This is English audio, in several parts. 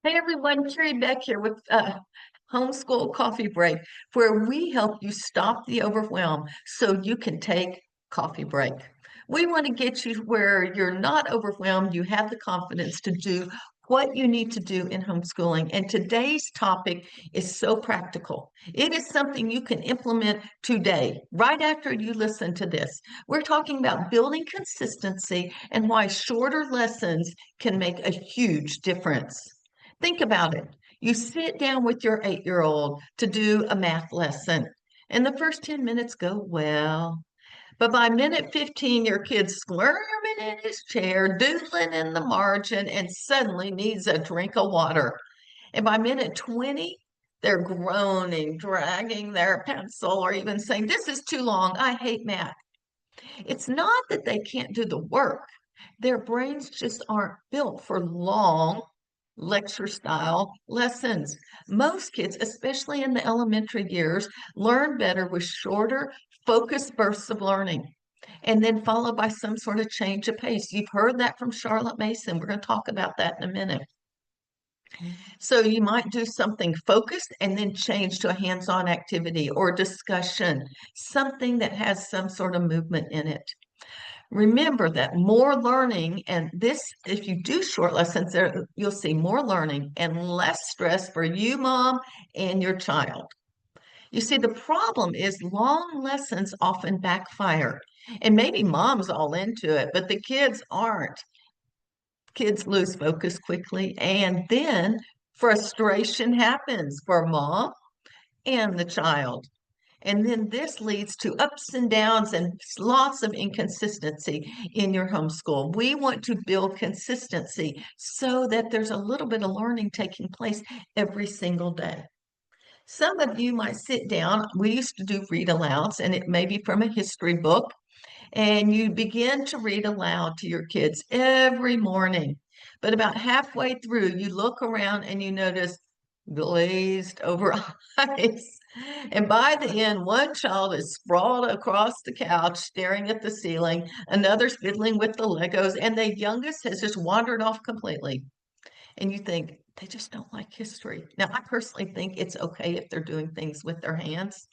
Hey everyone, Carrie Beck here with Homeschool Coffee Break, where we help you stop the overwhelm so you can take coffee break. We want to get you where you're not overwhelmed, you have the confidence to do what you need to do in homeschooling. And today's topic is so practical. It is something you can implement today, right after you listen to this. We're talking about building consistency and why shorter lessons can make a huge difference. Think about it. You sit down with your 8-year-old to do a math lesson, and the first 10 minutes go well. But by minute 15, your kid's squirming in his chair, doodling in the margin, and suddenly needs a drink of water. And by minute 20, they're groaning, dragging their pencil, or even saying, "This is too long. I hate math." It's not that they can't do the work, their brains just aren't built for long lecture style lessons. Most kids, especially in the elementary years, learn better with shorter, focused bursts of learning and then followed by some sort of change of pace. You've heard that from Charlotte Mason. We're going to talk about that in a minute. So you might do something focused and then change to a hands-on activity or discussion, something that has some sort of movement in it. Remember that more learning, and this, if you do short lessons, there you'll see more learning and less stress for you, mom, and your child. You see, the problem is long lessons often backfire, and maybe mom's all into it, but the kids aren't. Kids lose focus quickly, and then frustration happens for mom and the child. And then this leads to ups and downs and lots of inconsistency in your homeschool. We want to build consistency so that there's a little bit of learning taking place every single day. Some of you might sit down. We used to do read alouds, and it may be from a history book, and you begin to read aloud to your kids every morning. But about halfway through, you look around and you notice glazed over eyes. And by the end, one child is sprawled across the couch, staring at the ceiling, another's fiddling with the Legos, and the youngest has just wandered off completely. And you think, they just don't like history. Now, I personally think it's okay if they're doing things with their hands,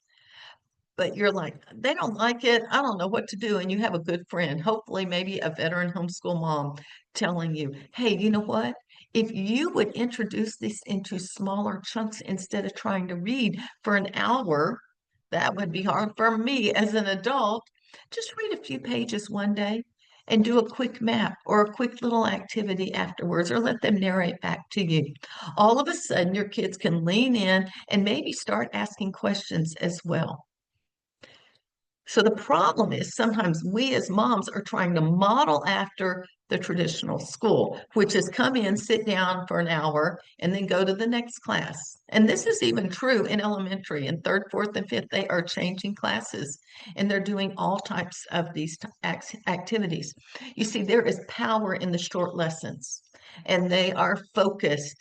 but you're like, they don't like it. I don't know what to do. And you have a good friend, hopefully, maybe a veteran homeschool mom, telling you, hey, you know what? If you would introduce this into smaller chunks instead of trying to read for an hour, that would be hard for me as an adult. Just read a few pages one day and do a quick map or a quick little activity afterwards, or let them narrate back to you. All of a sudden, your kids can lean in and maybe start asking questions as well. So the problem is sometimes we as moms are trying to model after the traditional school, which is come in, sit down for an hour, and then go to the next class. And this is even true in elementary. In third, fourth, and fifth, they are changing classes and they're doing all types of these activities. You see, there is power in the short lessons and they are focused.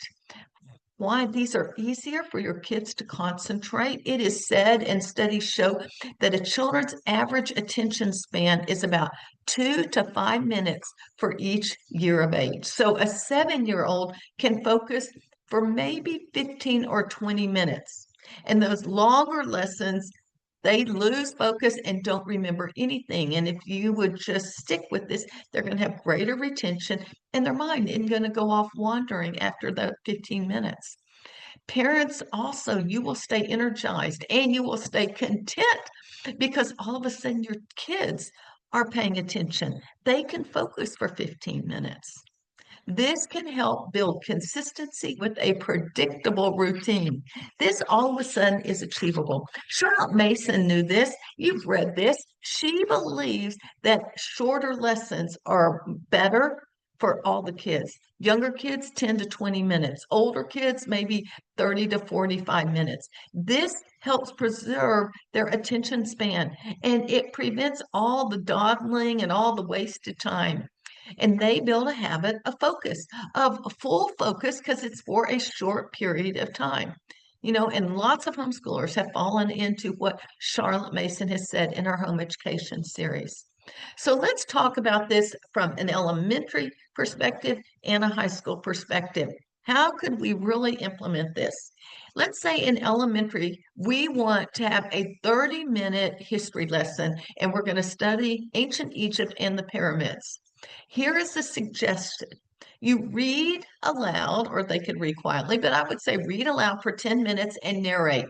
Why these are easier for your kids to concentrate. It is said, and studies show, that a children's average attention span is about 2 to 5 minutes for each year of age. So a 7-year-old can focus for maybe 15 or 20 minutes. And those longer lessons, they lose focus and don't remember anything. And if you would just stick with this, they're going to have greater retention and their mind isn't going to go off wandering after the 15 minutes. Parents also, you will stay energized and you will stay content because all of a sudden your kids are paying attention. They can focus for 15 minutes. This can help build consistency with a predictable routine. This all of a sudden is achievable. Charlotte Mason knew this. You've read this. She believes that shorter lessons are better for all the kids. Younger kids, 10 to 20 minutes. Older kids, maybe 30 to 45 minutes. This helps preserve their attention span and it prevents all the dawdling and all the wasted time. And they build a habit of focus, of full focus, because it's for a short period of time. You know, and lots of homeschoolers have fallen into what Charlotte Mason has said in her home education series. So let's talk about this from an elementary perspective and a high school perspective. How could we really implement this? Let's say in elementary, we want to have a 30-minute history lesson, and we're going to study ancient Egypt and the pyramids. Here is the suggestion. You read aloud, or they could read quietly, but I would say read aloud for 10 minutes and narrate.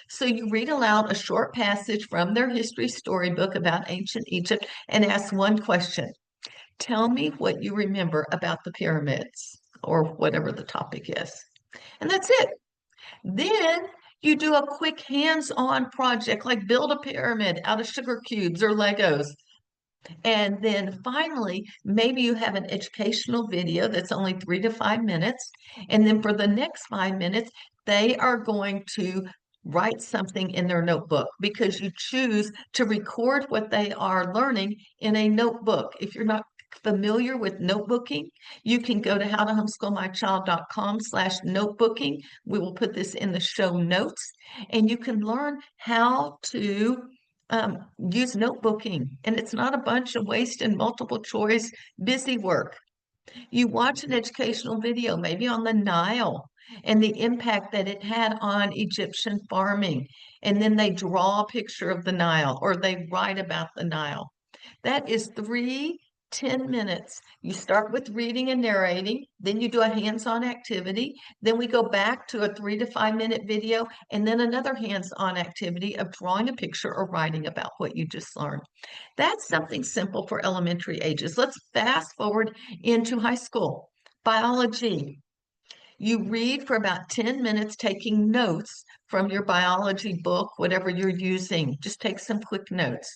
So you read aloud a short passage from their history storybook about ancient Egypt and ask one question. Tell me what you remember about the pyramids, or whatever the topic is. And that's it. Then you do a quick hands-on project like build a pyramid out of sugar cubes or Legos. And then finally, maybe you have an educational video that's only 3 to 5 minutes. And then for the next 5 minutes, they are going to write something in their notebook, because you choose to record what they are learning in a notebook. If you're not familiar with notebooking, you can go to howtohomeschoolmychild.com/notebooking. We will put this in the show notes, and you can learn how to use notebooking. And it's not a bunch of wasted multiple choice busy work. You watch an educational video, maybe on the Nile and the impact that it had on Egyptian farming. And then they draw a picture of the Nile, or they write about the Nile. That is 10 minutes. You start with reading and narrating, then you do a hands-on activity, then we go back to a 3 to 5 minute video, and then another hands-on activity of drawing a picture or writing about what you just learned. That's something simple for elementary ages. Let's fast forward into high school. Biology. You read for about 10 minutes, taking notes from your biology book, whatever you're using. Just take some quick notes.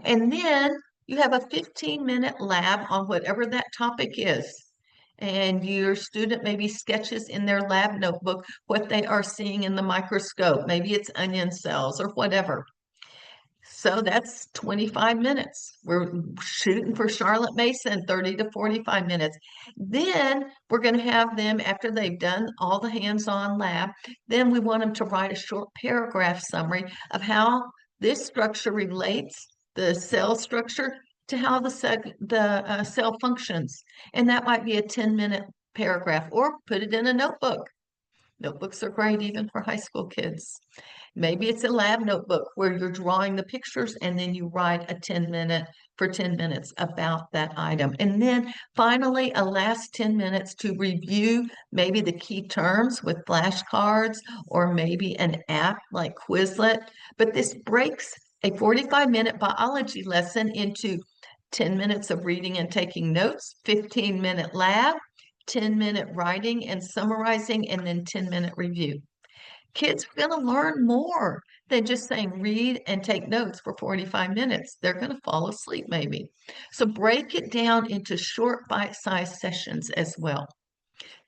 And then you have a 15-minute lab on whatever that topic is. And your student maybe sketches in their lab notebook what they are seeing in the microscope. Maybe it's onion cells or whatever. So that's 25 minutes. We're shooting for Charlotte Mason, 30 to 45 minutes. Then we're going to have them, after they've done all the hands-on lab, then we want them to write a short paragraph summary of how this structure relates, the cell structure, to how the cell functions. And that might be a 10-minute paragraph, or put it in a notebook. Notebooks are great even for high school kids. Maybe it's a lab notebook where you're drawing the pictures and then you write a 10-minute for 10 minutes about that item. And then finally, a last 10 minutes to review maybe the key terms with flashcards, or maybe an app like Quizlet. But this breaks a 45-minute biology lesson into 10 minutes of reading and taking notes, 15-minute lab, 10-minute writing and summarizing, and then 10-minute review. Kids are going to learn more than just saying read and take notes for 45 minutes. They're going to fall asleep maybe. So break it down into short bite-sized sessions as well.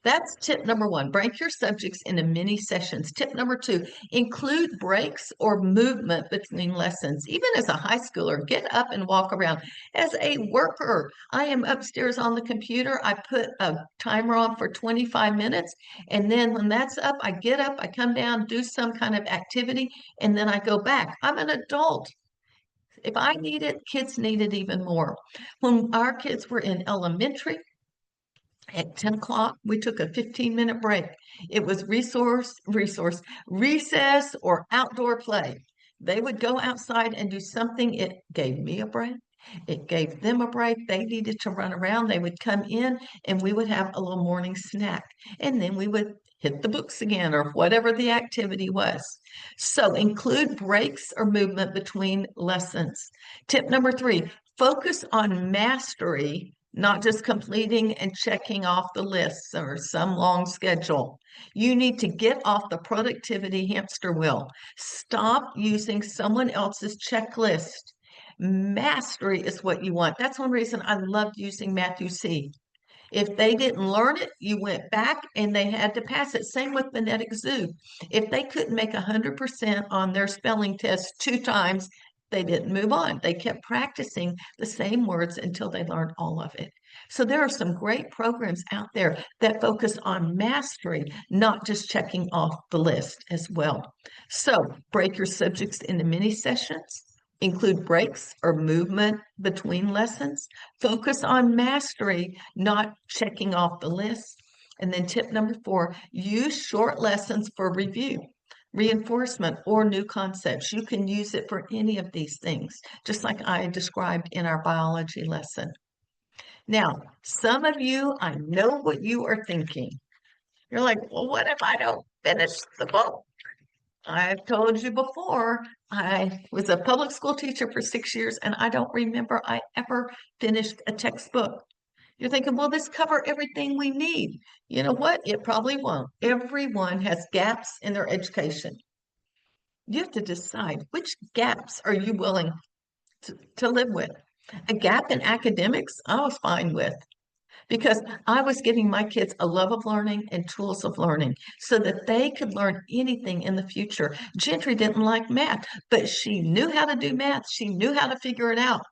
That's tip number one. Break your subjects into mini sessions. Tip number two, include breaks or movement between lessons. Even as a high schooler, get up and walk around. As a worker, I am upstairs on the computer. I put a timer on for 25 minutes. And then when that's up, I get up, I come down, do some kind of activity, and then I go back. I'm an adult. If I need it, kids need it even more. When our kids were in elementary, at 10 o'clock, we took a 15-minute break. It was recess, or outdoor play. They would go outside and do something. It gave me a break. It gave them a break. They needed to run around. They would come in and we would have a little morning snack. And then we would hit the books again, or whatever the activity was. So include breaks or movement between lessons. Tip number three, focus on mastery, not just completing and checking off the lists or some long schedule. You need to get off the productivity hamster wheel. Stop using someone else's checklist. Mastery is what you want. That's one reason I loved using Matthew C. If they didn't learn it, you went back and they had to pass it. Same with phonetic zoo. If they couldn't make 100% on their spelling test 2 times, they didn't move on. They kept practicing the same words until they learned all of it. So there are some great programs out there that focus on mastery, not just checking off the list as well. So break your subjects into mini sessions. Include breaks or movement between lessons. Focus on mastery, not checking off the list. And then tip number 4, use short lessons for review, reinforcement, or new concepts. You can use it for any of these things, just like I described in our biology lesson. Now, some of you, I know what you are thinking. You're like, well, what if I don't finish the book? I've told you before, I was a public school teacher for 6 years, and I don't remember I ever finished a textbook. You're thinking, will this cover everything we need? You know what? It probably won't. Everyone has gaps in their education. You have to decide which gaps are you willing to live with. A gap in academics, I was fine with, because I was giving my kids a love of learning and tools of learning so that they could learn anything in the future. Gentry didn't like math, but she knew how to do math. She knew how to figure it out.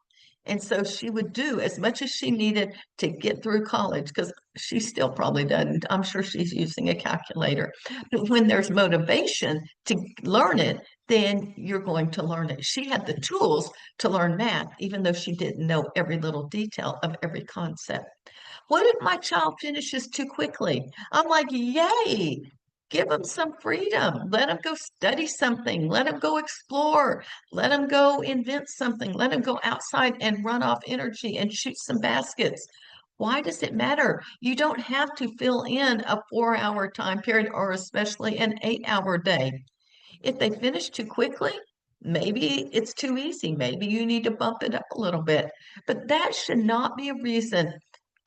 And so she would do as much as she needed to get through college, because she still probably doesn't. I'm sure she's using a calculator. But when there's motivation to learn it, then you're going to learn it. She had the tools to learn math, even though she didn't know every little detail of every concept. What if my child finishes too quickly? I'm like, yay, give them some freedom. Let them go study something. Let them go explore. Let them go invent something. Let them go outside and run off energy and shoot some baskets. Why does it matter? You don't have to fill in a 4-hour time period or especially an 8-hour day. If they finish too quickly, maybe it's too easy. Maybe you need to bump it up a little bit. But that should not be a reason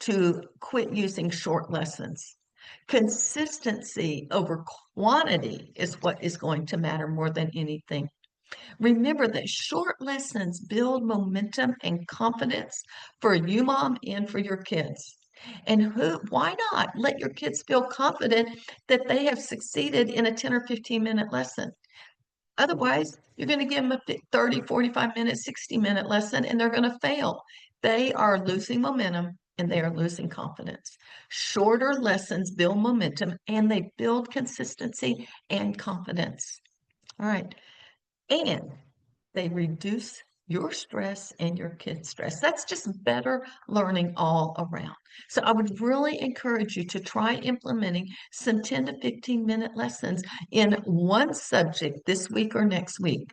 to quit using short lessons. Consistency over quantity is what is going to matter more than anything. Remember that short lessons build momentum and confidence for you, mom, and for your kids. And why not let your kids feel confident that they have succeeded in a 10 or 15-minute lesson? Otherwise, you're going to give them a 30, 45-minute, 60-minute lesson, and they're going to fail. They are losing momentum and they are losing confidence. Shorter lessons build momentum and they build consistency and confidence. All right. And they reduce your stress and your kids' stress. That's just better learning all around. So I would really encourage you to try implementing some 10 to 15-minute lessons in one subject this week or next week.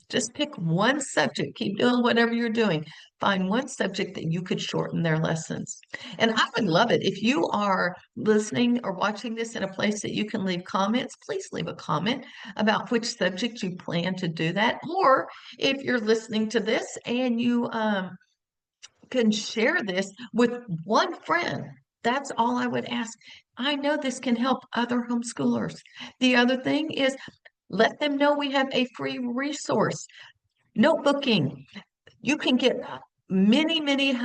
Just pick one subject. Keep doing whatever you're doing. Find one subject that you could shorten their lessons. And I would love it if you are listening or watching this in a place that you can leave comments. Please leave a comment about which subject you plan to do that. Or if you're listening to this and you can share this with one friend. That's all I would ask. I know this can help other homeschoolers. The other thing is, let them know we have a free resource, notebooking. You can get many, maybe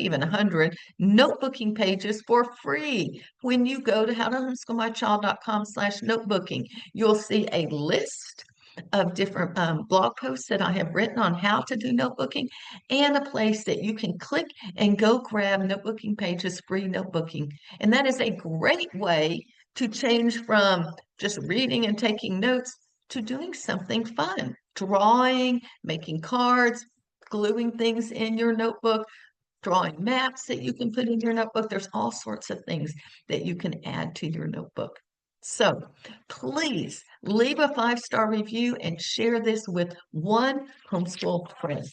even 100 notebooking pages for free when you go to howtohomeschoolmychild.com/notebooking. You'll see a list of different blog posts that I have written on how to do notebooking, and a place that you can click and go grab notebooking pages, free notebooking. And that is a great way to change from just reading and taking notes to doing something fun, drawing, making cards, gluing things in your notebook, drawing maps that you can put in your notebook. There's all sorts of things that you can add to your notebook. So please leave a 5-star review and share this with one homeschool friend.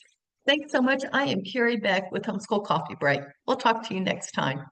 Thanks so much. I am Carrie Beck with Homeschool Coffee Break. We'll talk to you next time.